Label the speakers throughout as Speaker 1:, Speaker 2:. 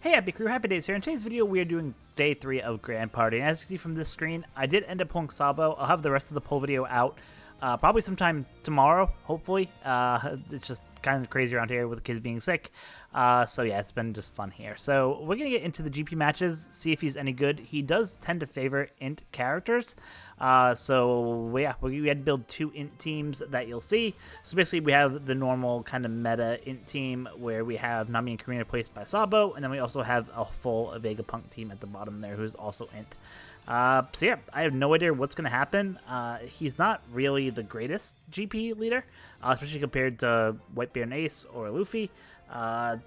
Speaker 1: Hey Happy Crew, HappiDaze here. In today's video, we are doing day 3 of Grand Party. And as you can see from this screen, I did end up pulling Sabo. I'll have the rest of the pull video out probably sometime tomorrow, hopefully. It's just kind of crazy around here with the kids being sick. So yeah, it's been just fun here. So we're going to get into the GP matches, see if he's any good. He does tend to favor int characters. So yeah, we had to build 2 int teams that you'll see. So basically we have the normal kind of meta int team where we have Nami and Karina replaced by Sabo, and then we also have a full Vegapunk team at the bottom there who's also int. So yeah, I have no idea what's going to happen. He's not really the greatest GP leader, especially compared to Whitebeard and Ace or Luffy.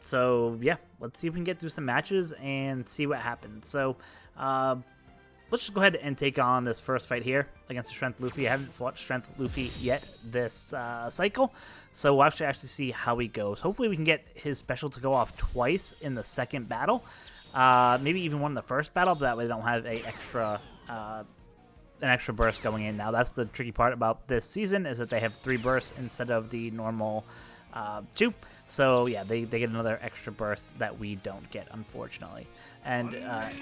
Speaker 1: So yeah, let's see if we can get through some matches and see what happens. So let's just go ahead and take on this first fight here against the Strength Luffy. I haven't fought Strength Luffy yet this cycle, so we'll actually see how he goes. Hopefully we can get his special to go off twice in the second battle. Maybe even one in the first battle, but that way they don't have an extra burst going in. Now that's the tricky part about this season, is that they have 3 bursts instead of the normal 2. So yeah, they get another extra burst that we don't get, unfortunately. And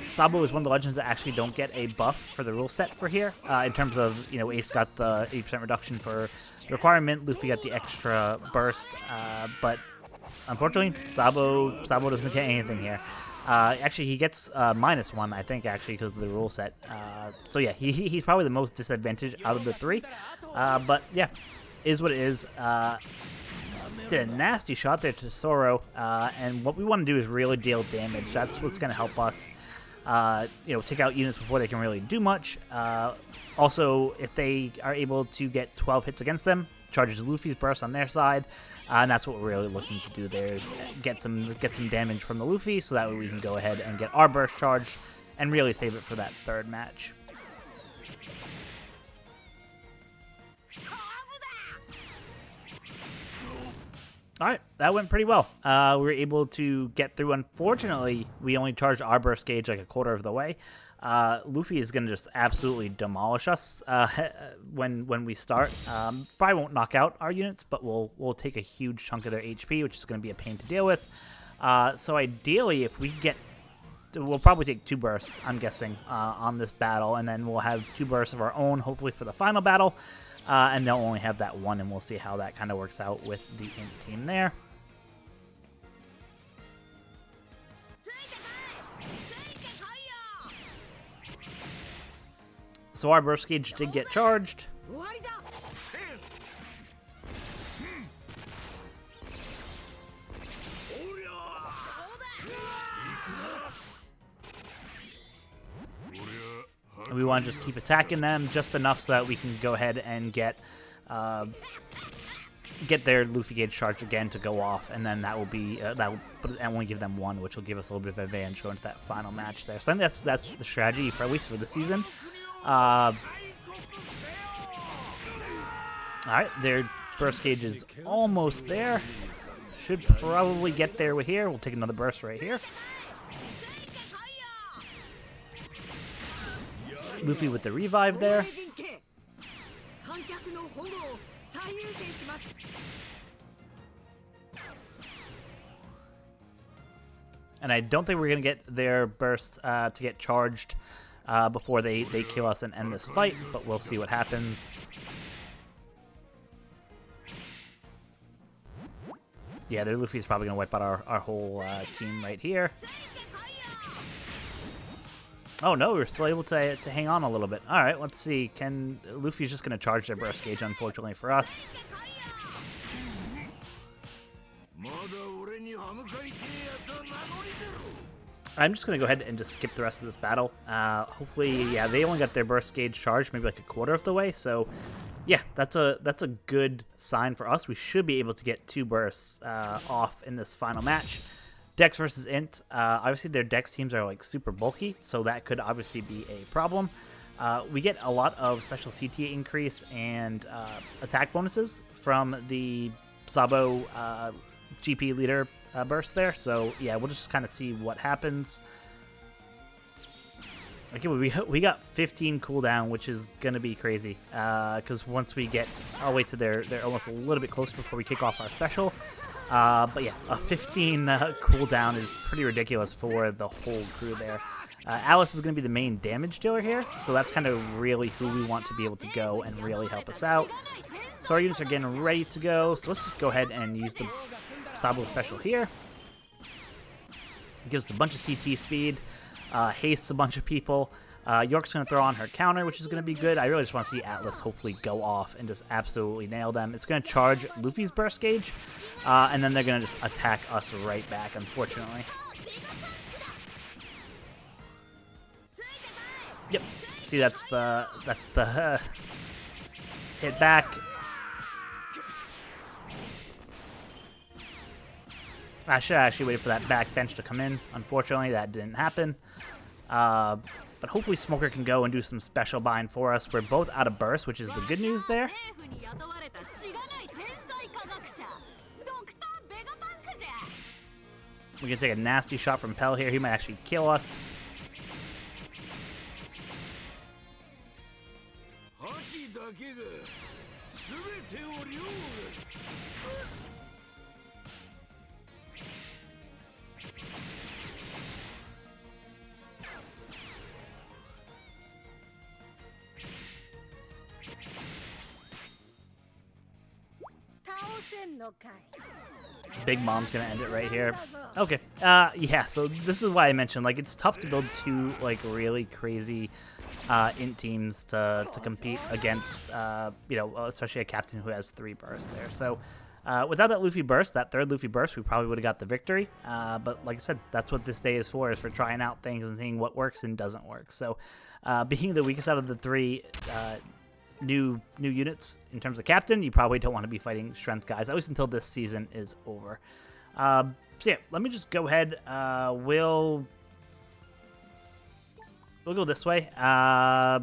Speaker 1: Sabo is one of the legends that actually don't get a buff for the rule set for here. In terms of, you know, Ace got the 80% reduction for the requirement, Luffy got the extra burst, but unfortunately Sabo doesn't get anything here. Actually, he gets -1, I think, actually, because of the rule set. So yeah, he's probably the most disadvantaged out of the 3. But yeah, is what it is. Did a nasty shot there to Zoro, and what we want to do is really deal damage. That's what's going to help us, you know, take out units before they can really do much. Also, if they are able to get 12 hits against them, charges Luffy's burst on their side, and that's what we're really looking to do there, is get some damage from the Luffy, so that way we can go ahead and get our burst charged and really save it for that third match. Alright, that went pretty well. We were able to get through. Unfortunately, we only charged our burst gauge like a quarter of the way. Luffy is going to just absolutely demolish us when we start. Probably won't knock out our units, but we'll take a huge chunk of their HP, which is going to be a pain to deal with. So ideally, if we get... We'll probably take 2 bursts, I'm guessing, on this battle, and then we'll have 2 bursts of our own, hopefully for the final battle. And they'll only have that 1, and we'll see how that kind of works out with the int team there. So our burst gauge did get charged. And we want to just keep attacking them just enough so that we can go ahead and get their Luffy gauge charge again to go off, and then that will be that will only give them 1, which will give us a little bit of advantage going to that final match there. So I think that's the strategy for at least for the season. All right, their burst gauge is almost there. Should probably get there with here. We'll take another burst right here. Luffy with the revive there. And I don't think we're going to get their burst to get charged before they kill us and end this fight, but we'll see what happens. Yeah, their Luffy's probably going to wipe out our whole team right here. Oh no, we're still able to hang on a little bit. All right, let's see. Luffy's just going to charge their burst gauge, unfortunately for us. I'm just going to go ahead and just skip the rest of this battle. Hopefully, yeah, they only got their burst gauge charged maybe like a quarter of the way. So, yeah, that's a good sign for us. We should be able to get 2 bursts off in this final match. Dex versus int. Obviously, their Dex teams are like super bulky, so that could obviously be a problem. We get a lot of special CTA increase and attack bonuses from the Sabo GP leader burst there. So yeah, we'll just kind of see what happens. Okay, we got 15 cooldown, which is gonna be crazy. Because once we get all the way to they're almost a little bit closer before we kick off our special. But yeah, a 15 cooldown is pretty ridiculous for the whole crew there. Alice is going to be the main damage dealer here, so that's kind of really who we want to be able to go and really help us out. So our units are getting ready to go, so let's just go ahead and use the Sabo special here. It gives us a bunch of CT speed, hastes a bunch of people. York's going to throw on her counter, which is going to be good. I really just want to see Atlas hopefully go off and just absolutely nail them. It's going to charge Luffy's burst gauge, and then they're going to just attack us right back, unfortunately. Yep. See, that's the hit back. I should actually wait for that back bench to come in. Unfortunately, that didn't happen. But hopefully Smoker can go and do some special bind for us. We're both out of burst, which is the good news there. We can take a nasty shot from Pell here. He might actually kill us. Big Mom's gonna end it right here. Okay, yeah, so this is why I mentioned, like, it's tough to build two, like, really crazy int teams to compete against, you know, especially a captain who has 3 bursts there. So without that Luffy burst, that third Luffy burst, we probably would have got the victory. But like I said, that's what this day is for trying out things and seeing what works and doesn't work. So being the weakest out of the 3 new units in terms of captain, you probably don't want to be fighting strength guys, at least until this season is over. So yeah, let me just go ahead. We'll go this way. So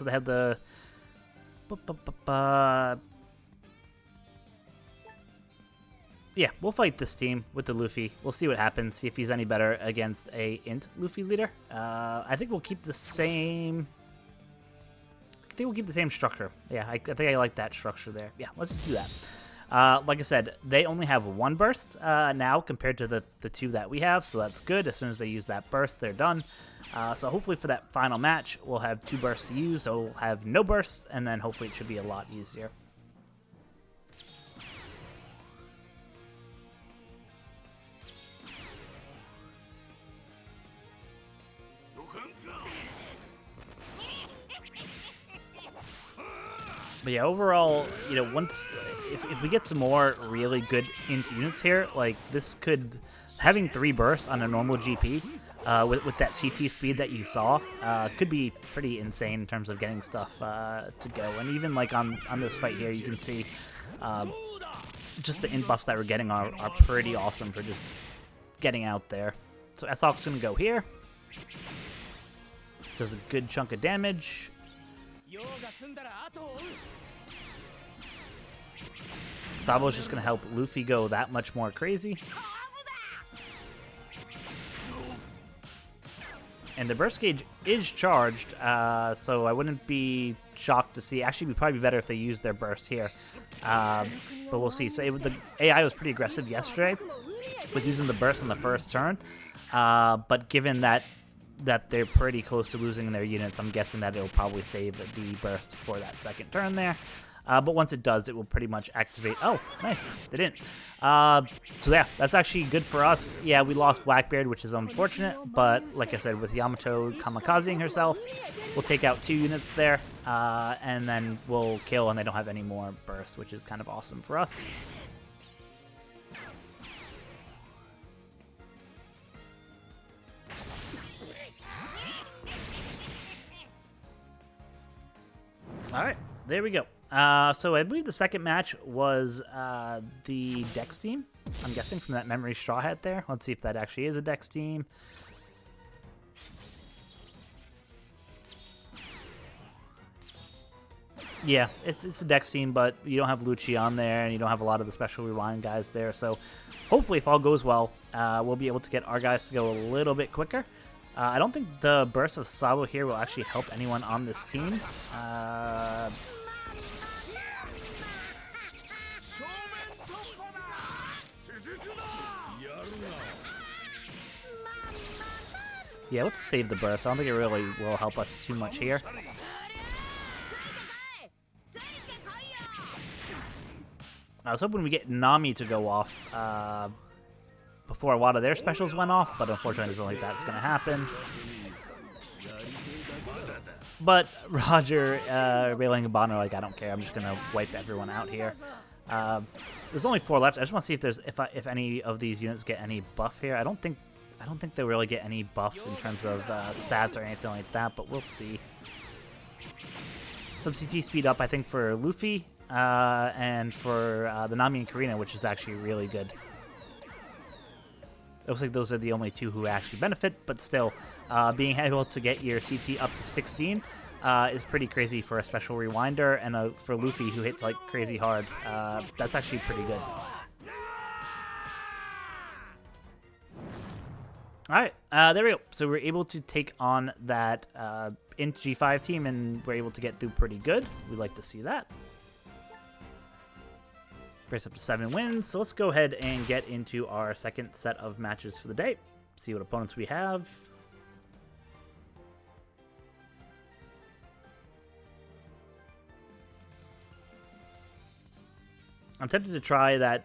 Speaker 1: they have the yeah, we'll fight this team with the Luffy. We'll see what happens, see if he's any better against a int Luffy leader. I think we'll keep the same structure. Yeah, I think I like that structure there. Yeah, let's just do that. Like I said, they only have 1 burst now compared to the 2 that we have, so that's good. As soon as they use that burst, they're done. So hopefully for that final match, we'll have 2 bursts to use, so we'll have no bursts, and then hopefully it should be a lot easier. But yeah, overall, you know, once if we get some more really good int units here, like this could, having 3 bursts on a normal GP with that CT speed that you saw could be pretty insane in terms of getting stuff to go. And even like on this fight here, you can see just the int buffs that we're getting are pretty awesome for just getting out there. So SOC's gonna go here. Does a good chunk of damage. Sabo's just going to help Luffy go that much more crazy. And the burst gauge is charged, so I wouldn't be shocked to see. Actually, it would probably be better if they used their burst here. But we'll see. So the AI was pretty aggressive yesterday with using the burst on the first turn. But given that they're pretty close to losing their units, I'm guessing that it'll probably save the burst for that second turn there. But once it does, it will pretty much activate. Oh, nice. They didn't. So yeah, that's actually good for us. Yeah, we lost Blackbeard, which is unfortunate. But like I said, with Yamato kamikazing herself, we'll take out 2 units there. And then we'll kill, and they don't have any more bursts, which is kind of awesome for us. All right, there we go. So I believe the second match was the Dex team. I'm guessing from that memory straw hat there. Let's see if that actually is a Dex team. Yeah, it's a Dex team, but you don't have Lucci on there, and you don't have a lot of the special rewind guys there. So hopefully, if all goes well, we'll be able to get our guys to go a little bit quicker. I don't think the burst of Sabo here will actually help anyone on this team. Yeah, let's save the burst. I don't think it really will help us too much here. I was hoping we get Nami to go off before a lot of their specials went off, but unfortunately it doesn't look like that's going to happen. But Roger, Railing, and Bon are like, I don't care. I'm just going to wipe everyone out here. There's only 4 left. I just want to see if there's if any of these units get any buff here. I don't think they really get any buff in terms of stats or anything like that, but we'll see. Some CT speed up, I think, for Luffy and for the Nami and Karina, which is actually really good. It looks like those are the only 2 who actually benefit, but still, being able to get your CT up to 16 is pretty crazy for a special rewinder, and for Luffy, who hits like crazy hard, that's actually pretty good. Alright, there we go. So we're able to take on that Int G5 team, and we're able to get through pretty good. We'd like to see that. Brings up to 7 wins, so let's go ahead and get into our second set of matches for the day. See what opponents we have. I'm tempted to try that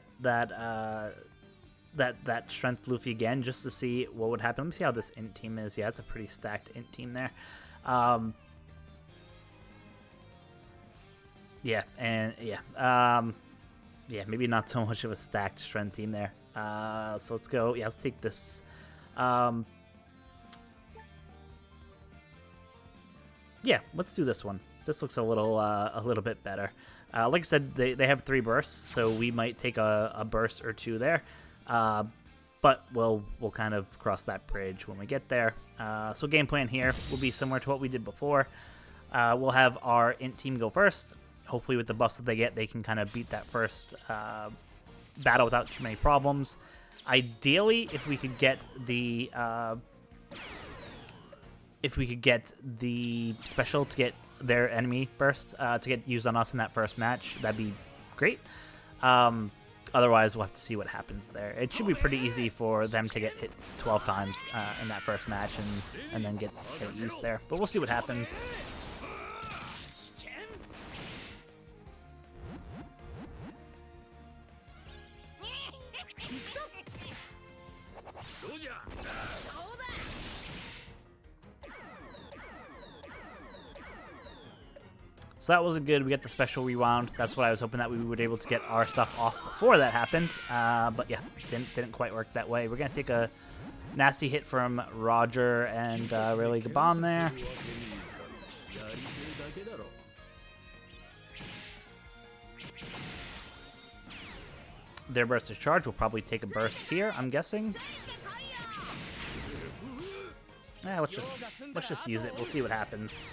Speaker 1: strength Luffy again, just to see what would happen. Let me see how this Int team is. Yeah, it's a pretty stacked Int team there. Yeah, maybe not so much of a stacked strength team there. So let's go. Yeah, let's take this. Yeah, let's do this one. This looks a little bit better. Like I said, they have 3 bursts, so we might take a burst or 2 there. But we'll kind of cross that bridge when we get there. So game plan here will be similar to what we did before. We'll have our Int team go first. Hopefully with the buffs that they get, they can kind of beat that first battle without too many problems. Ideally, if we could get the special to get their enemy burst to get used on us in that first match, that'd be great. Otherwise, we'll have to see what happens there. It should be pretty easy for them to get hit 12 times in that first match and then get used there. But we'll see what happens. So that wasn't good. We got the special rewound. That's what I was hoping that we would be able to get our stuff off before that happened. But yeah, didn't quite work that way. We're going to take a nasty hit from Roger and really Gabon there. Their burst of charge will probably take a burst here, I'm guessing. Yeah, let's just use it. We'll see what happens.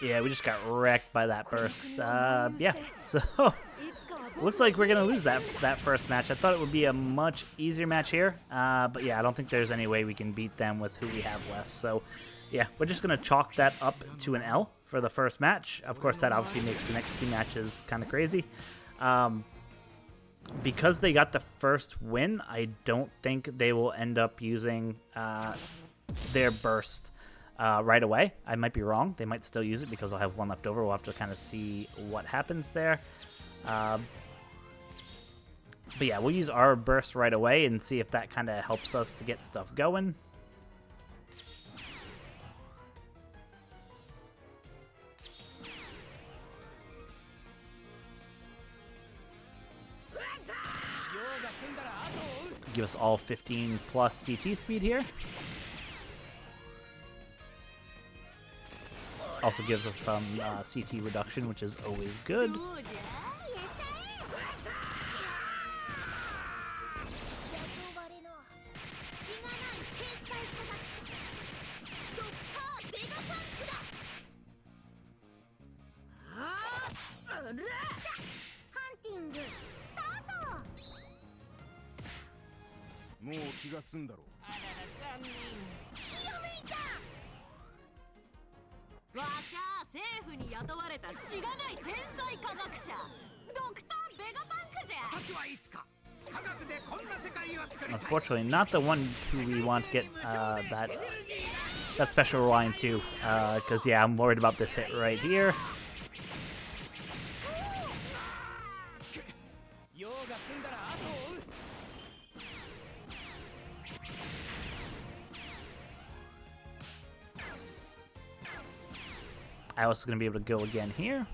Speaker 1: Yeah, we just got wrecked by that burst. Yeah, so looks like we're gonna lose that first match. I thought it would be a much easier match here, but yeah, I don't think there's any way we can beat them with who we have left. So yeah, we're just gonna chalk that up to an L for the first match. Of course, that obviously makes the next 2 matches kind of crazy. Because they got the first win, I don't think they will end up using their burst right away. I might be wrong. They might still use it because I'll have 1 left over. We'll have to kind of see what happens there. But yeah, we'll use our burst right away and see if that kind of helps us to get stuff going. Give us all 15 plus CT speed here. Also gives us some CT reduction, which is always good. Unfortunately, not the one who we want to get that special line to, because yeah, I'm worried about this hit right here. Alice is going to be able to go again here.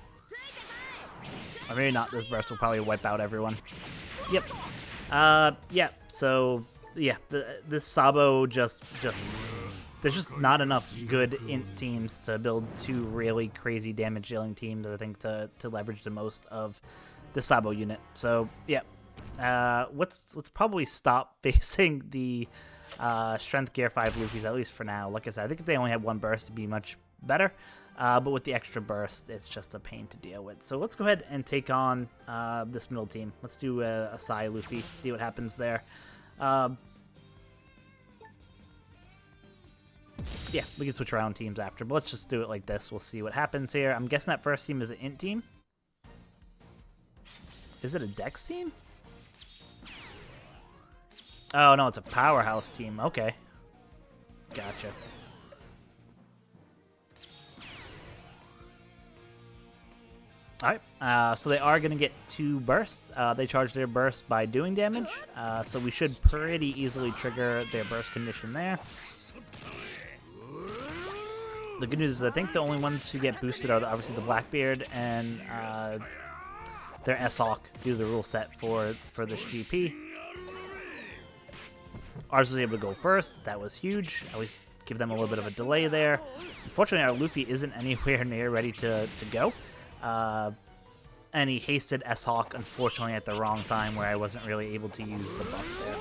Speaker 1: Or maybe not. This burst will probably wipe out everyone. Yep. Yeah, so, yeah, this Sabo just there's just not enough good int teams to build two really crazy damage dealing teams, I think, to leverage the most of the Sabo unit. So, yeah. Let's probably stop facing the Strength Gear 5 Luffys, at least for now. Like I said, I think if they only had one burst, it'd be much better. But with the extra burst, it's just a pain to deal with. So let's go ahead and take on this middle team. Let's do a Sai Luffy, see what happens there. Yeah, we can switch around teams after, but let's just do it like this. We'll see what happens here. I'm guessing that first team is an int team. Is it a Dex team? Oh, no, it's a powerhouse team. Okay. Gotcha. Alright, so they are going to get 2 bursts. They charge their burst by doing damage, so we should pretty easily trigger their burst condition there. The good news is I think the only ones who get boosted are obviously the Blackbeard and their S-Hawk due to the rule set for this GP. Ours was able to go first. That was huge. At least give them a little bit of a delay there. Unfortunately, our Luffy isn't anywhere near ready to go. And he hasted S-Hawk, unfortunately, at the wrong time where I wasn't really able to use the buff there.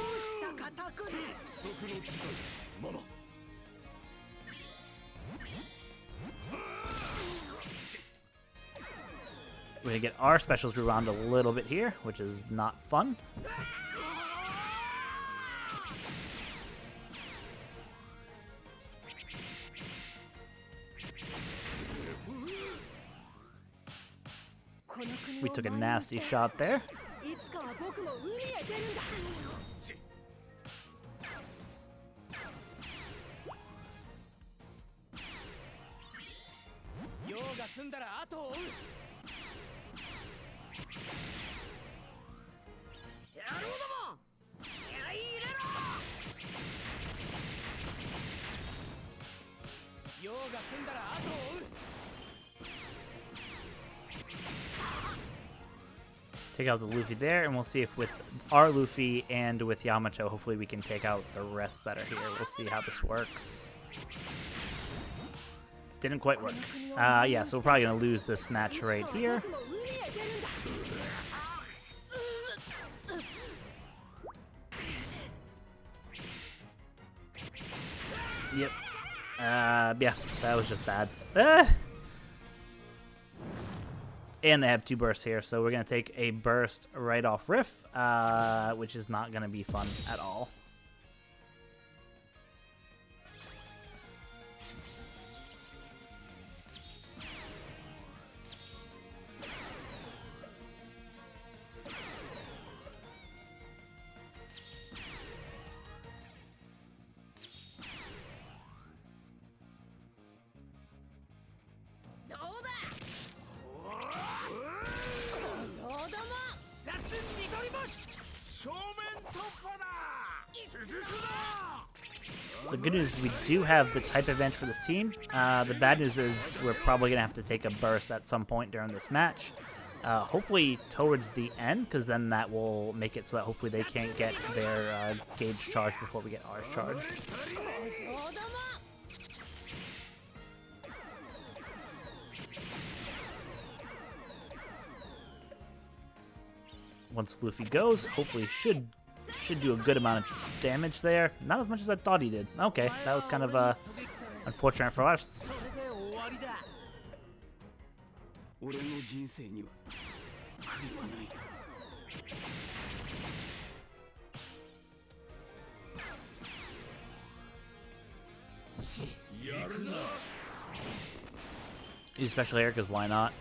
Speaker 1: We're going to get our specials rewound a little bit here, which is not fun. We took a nasty shot there. Take out the Luffy there, and we'll see if with our Luffy and with Yamato, hopefully we can take out the rest that are here. We'll see how this works. Didn't quite work. Yeah, so we're probably going to lose this match right here. Yep. Yeah, that was just bad. And they have 2 bursts here, so we're going to take a burst right off Riff, which is not going to be fun at all. The good news is we do have the type advantage for this team. The bad news is we're probably going to have to take a burst at some point during this match. Hopefully towards the end, because then that will make it so that hopefully they can't get their gauge charged before we get ours charged. Once Luffy goes, hopefully should do a good amount of damage there. Not as much as I thought he did. Okay, that was kind of unfortunate for us. Use special here, because why not?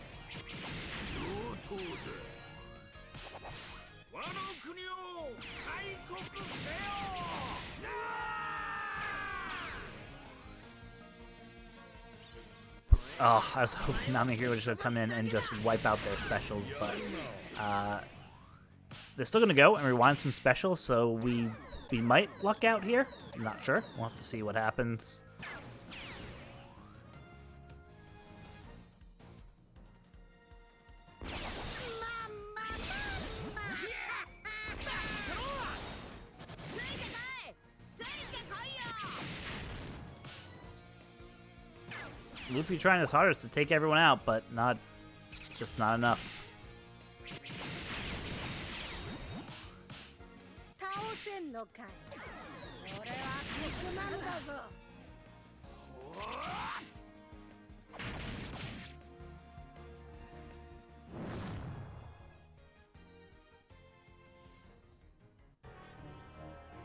Speaker 1: Oh, I was hoping Nami here would just come in and just wipe out their specials, but they're still going to go and rewind some specials, so we might luck out here. I'm not sure. We'll have to see what happens. Luffy trying his hardest to take everyone out, but just not enough.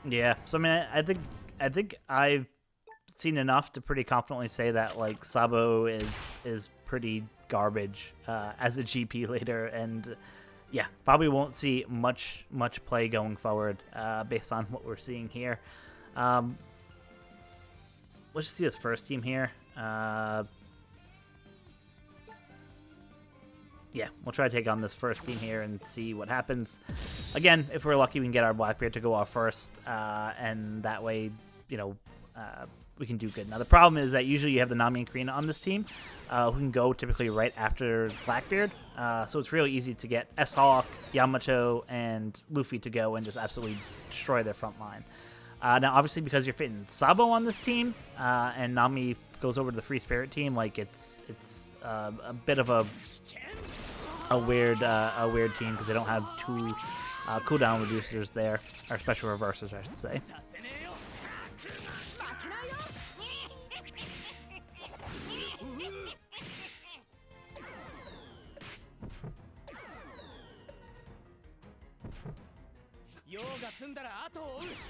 Speaker 1: Yeah, so I mean, I think I've seen enough to pretty confidently say that like Sabo is pretty garbage as a GP later, and yeah, probably won't see much play going forward based on what we're seeing here. Let's just see this first team here. Yeah, we'll try to take on this first team here and see what happens. Again, if we're lucky, we can get our Blackbeard to go off first, and that way, you know, we can do good. Now, the problem is that usually you have the Nami and Karina on this team, who can go typically right after Blackbeard, so it's really easy to get S-Hawk, Yamato, and Luffy to go and just absolutely destroy their front line. Now, obviously, because you're fitting Sabo on this team, and Nami goes over to the Free Spirit team, like it's a bit of a weird team because they don't have two cooldown reducers there, or special reversers, I should say.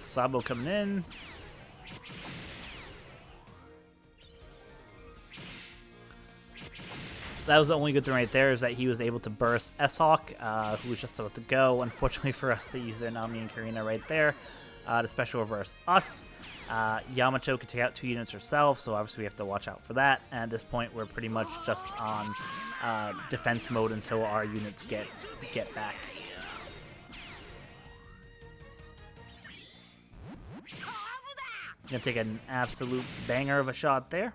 Speaker 1: Sabo coming in. That was the only good thing right there, is that he was able to burst S-Hawk, who was just about to go. Unfortunately for us, they used their Nami and Karina right there to special reverse us. Yamato could take out 2 units herself, so obviously we have to watch out for that. And at this point, we're pretty much just on defense mode until our units get back. Gonna take an absolute banger of a shot there.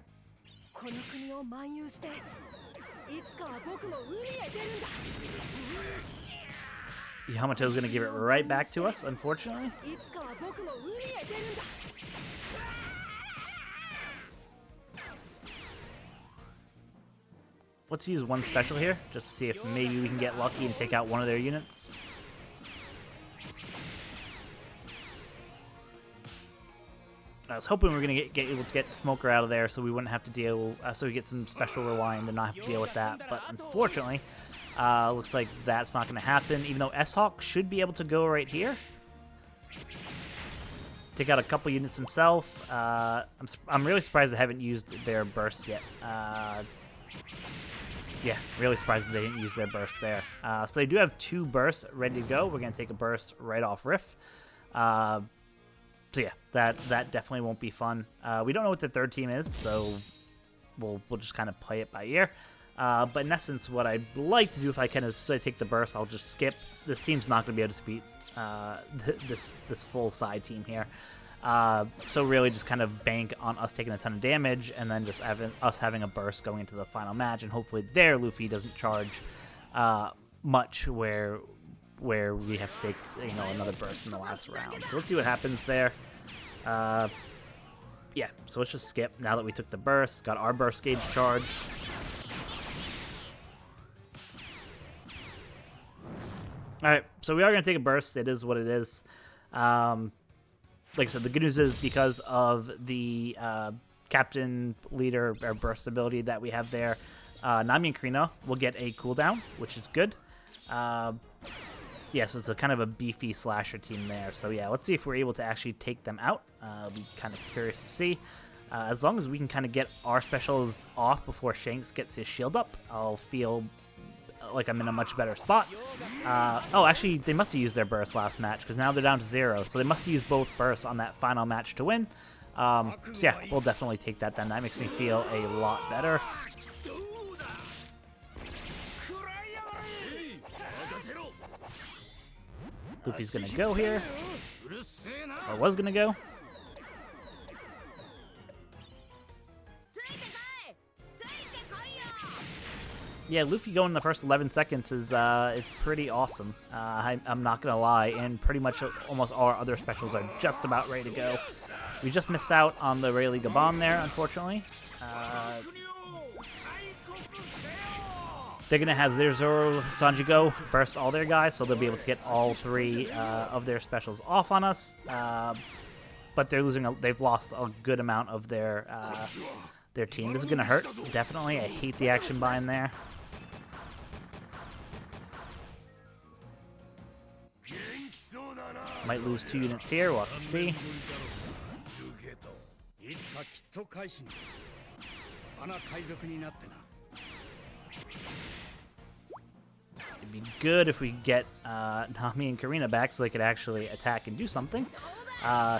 Speaker 1: Yamato's gonna give it right back to us, unfortunately. Let's use one special here, just to see if maybe we can get lucky and take out one of their units. I was hoping we were going to get able to get Smoker out of there so we wouldn't have to deal, so we get some special rewind and not have to deal with that. But unfortunately, looks like that's not going to happen, even though S-Hawk should be able to go right here. Take out a couple units himself. I'm really surprised they haven't used their burst yet. Yeah, really surprised that they didn't use their burst there. So they do have 2 bursts ready to go. We're going to take a burst right off Riff. So yeah, that definitely won't be fun. We don't know what the third team is, so we'll just kind of play it by ear. But in essence, what I'd like to do if I can is, so I take the burst, I'll just skip. This team's not going to be able to beat this full side team here. So really just kind of bank on us taking a ton of damage, and then just us having a burst going into the final match, and hopefully their Luffy doesn't charge much where we have to take, you know, another burst in the last round. So let's see what happens there. Yeah, so let's just skip now that we took the burst, got our burst gauge charged. Alright, so we are going to take a burst. It is what it is. Like I said, the good news is because of the captain, leader, or burst ability that we have there, Nami and Karina will get a cooldown, which is good. Yeah, so it's a kind of a beefy slasher team there. So yeah, let's see if we're able to actually take them out. I'll be kind of curious to see. As long as we can kind of get our specials off before Shanks gets his shield up, I'll feel like I'm in a much better spot. Oh, actually, they must have used their burst last match, because now they're down to 0, so they must have used both bursts on that final match to win. So yeah, we'll definitely take that then. That makes me feel a lot better. Luffy's gonna go here, or was gonna go. Yeah, Luffy going the first 11 seconds is pretty awesome. I'm not gonna lie, and pretty much almost all our other specials are just about ready to go. We just missed out on the Rayleigh Gabon there, unfortunately. They're gonna have their Zoro Sanji go burst all their guys, so they'll be able to get all 3 of their specials off on us. But they're losing. They've lost a good amount of their team. This is gonna hurt, definitely. I hate the action bind there. Might lose 2 units here. We'll have to see. It'd be good if we get Nami and Karina back so they could actually attack and do something.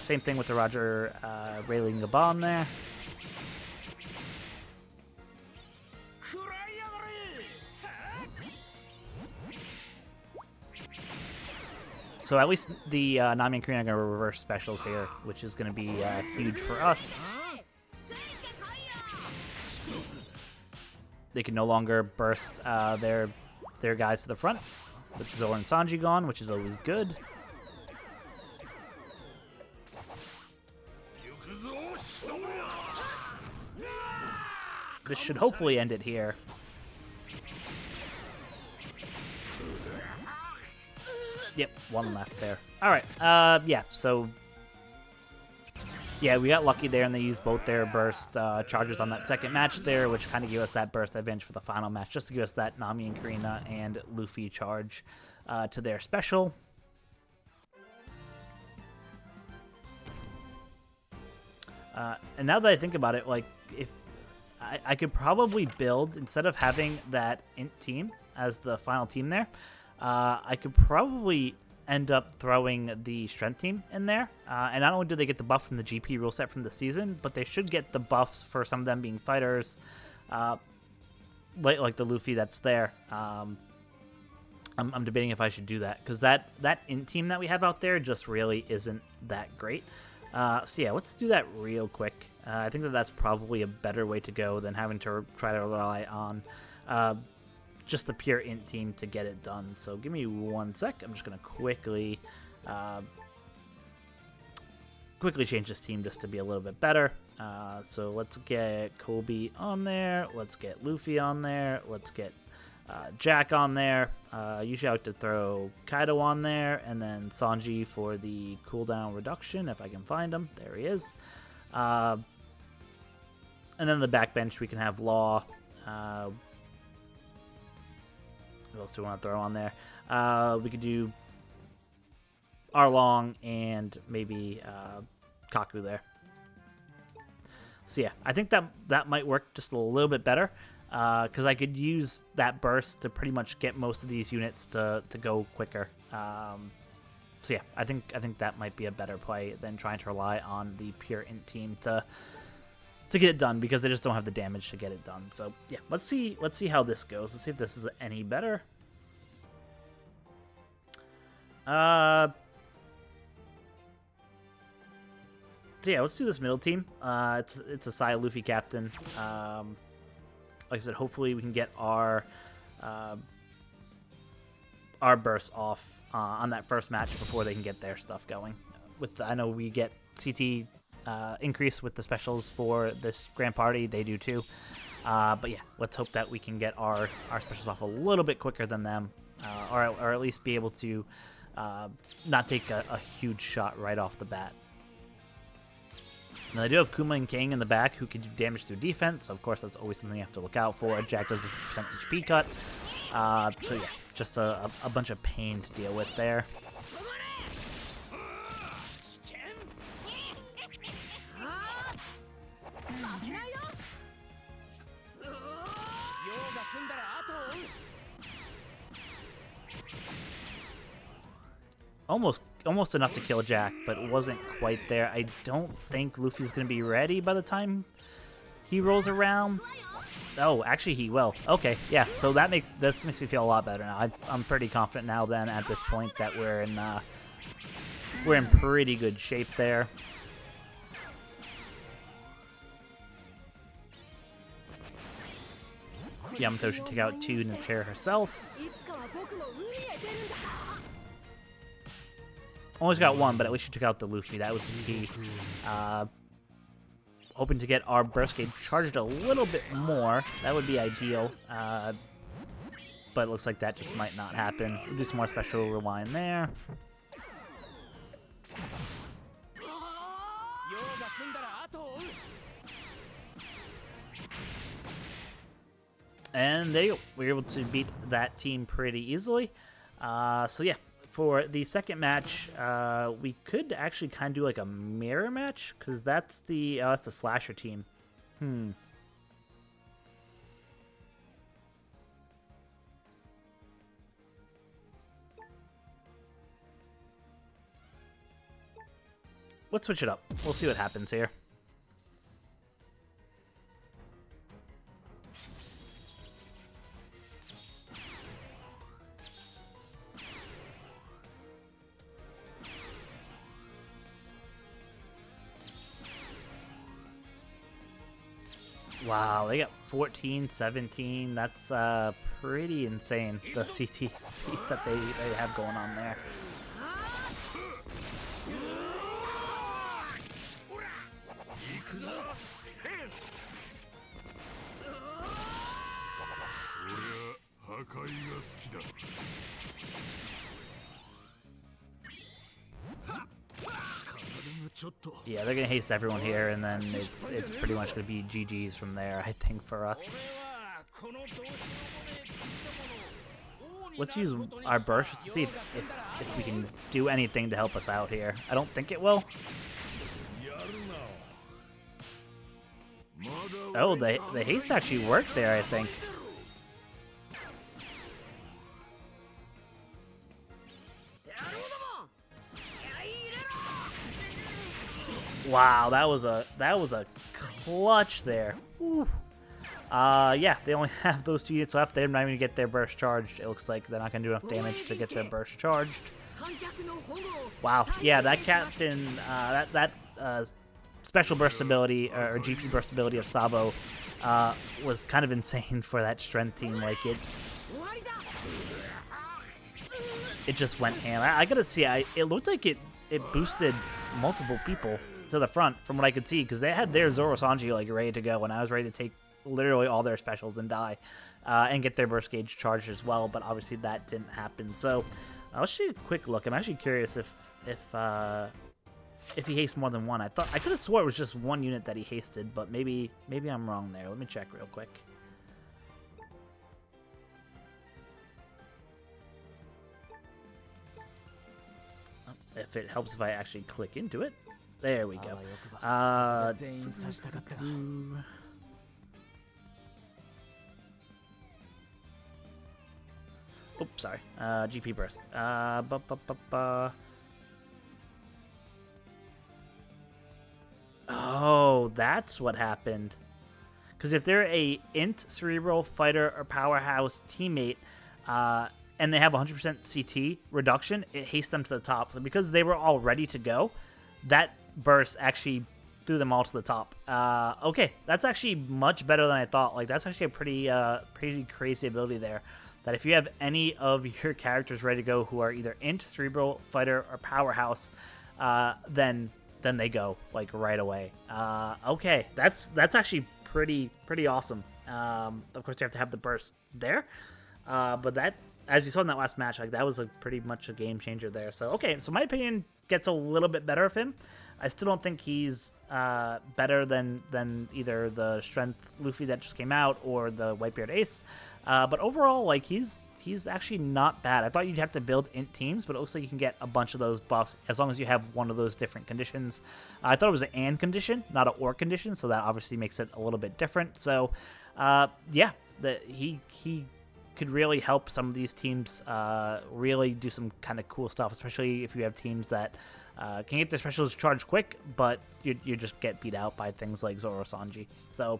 Speaker 1: Same thing with the Roger Rayleigh Gabon there. So at least the Nami and Karina are going to reverse specials here, which is going to be huge for us. They can no longer burst their guys to the front with Zoro and Sanji gone, which is always good. This should hopefully end it here. Yep, 1 left there. Alright, yeah, so... Yeah, we got lucky there, and they used both their burst charges on that second match there, which kind of gave us that burst advantage for the final match, just to give us that Nami and Karina and Luffy charge to their special. And now that I think about it, like, if I could probably build, instead of having that int team as the final team there, I could probably end up throwing the strength team in there. And not only do they get the buff from the GP rule set from the season, but they should get the buffs for some of them being fighters, like the Luffy that's there. I'm debating if I should do that, because that int team that we have out there just really isn't that great. So yeah, let's do that real quick. I think that's probably a better way to go than having to try to rely on just the pure int team to get it done. So give me 1 sec. I'm just going to quickly change this team just to be a little bit better. So let's get Kobe on there. Let's get Luffy on there. Let's get Jack on there. Usually I like to throw Kaido on there, and then Sanji for the cooldown reduction, if I can find him. There he is. And then the backbench, we can have Law. Who else do we want to throw on there? We could do Arlong and maybe Kaku there. So yeah, I think that might work just a little bit better, because I could use that burst to pretty much get most of these units to go quicker. So yeah, I think that might be a better play than trying to rely on the pure int team to get it done, because they just don't have the damage to get it done. So yeah, let's see how this goes. Let's see if this is any better. So yeah, let's do this middle team. It's a Sai Luffy captain. Like I said, hopefully we can get our bursts off on that first match before they can get their stuff going. I know we get CT increase with the specials for this grand party. They do too. But yeah, let's hope that we can get our specials off a little bit quicker than them, or at least be able to not take a huge shot right off the bat. Now, they do have Kuma and King in the back who can do damage through defense, so of course that's always something you have to look out for. Jack does the % HP cut. So yeah, just a bunch of pain to deal with there. almost enough to kill Jack, but wasn't quite there. I don't think Luffy's going to be ready by the time he rolls around. Oh, actually he will. Okay, yeah. So that makes me feel a lot better now. I'm pretty confident now. Then at this point that we're in pretty good shape there. Yamato should take out 2 Natera herself. Only got 1, but at least she took out the Luffy. That was the key. Hoping to get our burst gauge charged a little bit more. That would be ideal. But it looks like that just might not happen. We'll do some more special rewind there. And there you go. We were able to beat that team pretty easily. So yeah, for the second match, we could actually kind of do like a mirror match, because that's the slasher team. Let's switch it up. We'll see what happens here. Wow, they got 14, 17. That's pretty insane, the CT speed that they have going on there. Yeah, they're gonna haste everyone here, and then it's pretty much gonna be GG's from there, I think, for us. Let's use our burst to see if we can do anything to help us out here. I don't think it will. Oh, the haste actually worked there, I think. Wow, that was a clutch there. Whew. Yeah, they only have those 2 units left. They're not even gonna get their burst charged. It looks like they're not gonna do enough damage to get their burst charged. Wow, yeah, that captain, that special burst ability or GP burst ability of Sabo was kind of insane for that strength team. Like it just went ham. I gotta see. It looked like it boosted multiple people to the front from what I could see, because they had their Zoro Sanji like ready to go, and I was ready to take literally all their specials and die and get their burst gauge charged as well, but obviously that didn't happen. So let's take a quick look. I'm actually curious if he hasted more than 1. I could have swore it was just 1 unit that he hasted, but maybe I'm wrong there. Let me check real quick. If it helps if I actually click into it. There we go. Oops, sorry. GP burst. Oh, that's what happened. Because if they're a int, cerebral, fighter, or powerhouse teammate, and they have 100% CT reduction, it hastes them to the top. So because they were all ready to go, that burst actually threw them all to the top. Okay, that's actually much better than I thought. Like, that's actually a pretty crazy ability there. That if you have any of your characters ready to go who are either int, cerebral, fighter, or powerhouse, then they go like right away. Okay, that's actually pretty awesome. Of course, you have to have the burst there, but that, as you saw in that last match, like that was pretty much a game changer there. So okay, so my opinion gets a little bit better of him. I still don't think he's better than either the strength Luffy that just came out or the Whitebeard Ace. But overall, like he's actually not bad. I thought you'd have to build int teams, but it looks like you can get a bunch of those buffs as long as you have one of those different conditions. I thought it was an and condition, not an or condition, so that obviously makes it a little bit different. So yeah, he could really help some of these teams really do some kind of cool stuff, especially if you have teams that can get their specials charged quick, but you just get beat out by things like Zoro Sanji. So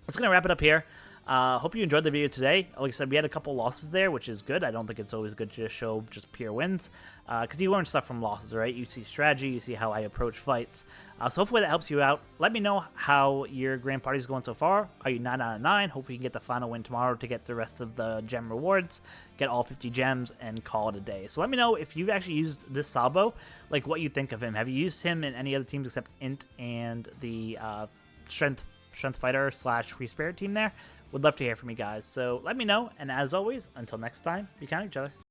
Speaker 1: that's going to wrap it up here. Hope you enjoyed the video today. Like I said, we had a couple losses there, which is good. I don't think it's always good to just show just pure wins, because you learn stuff from losses, right? You see strategy, you see how I approach fights. So hopefully that helps you out. Let me know how your grand party is going so far. Are you 9 out of 9? Hopefully you can get the final win tomorrow to get the rest of the gem rewards, get all 50 gems, and call it a day. So let me know if you've actually used this Sabo, like what you think of him. Have you used him in any other teams except Int and the Strength Fighter / Free Spirit team there? Would love to hear from you guys. So let me know. And as always, until next time, be kind to each other.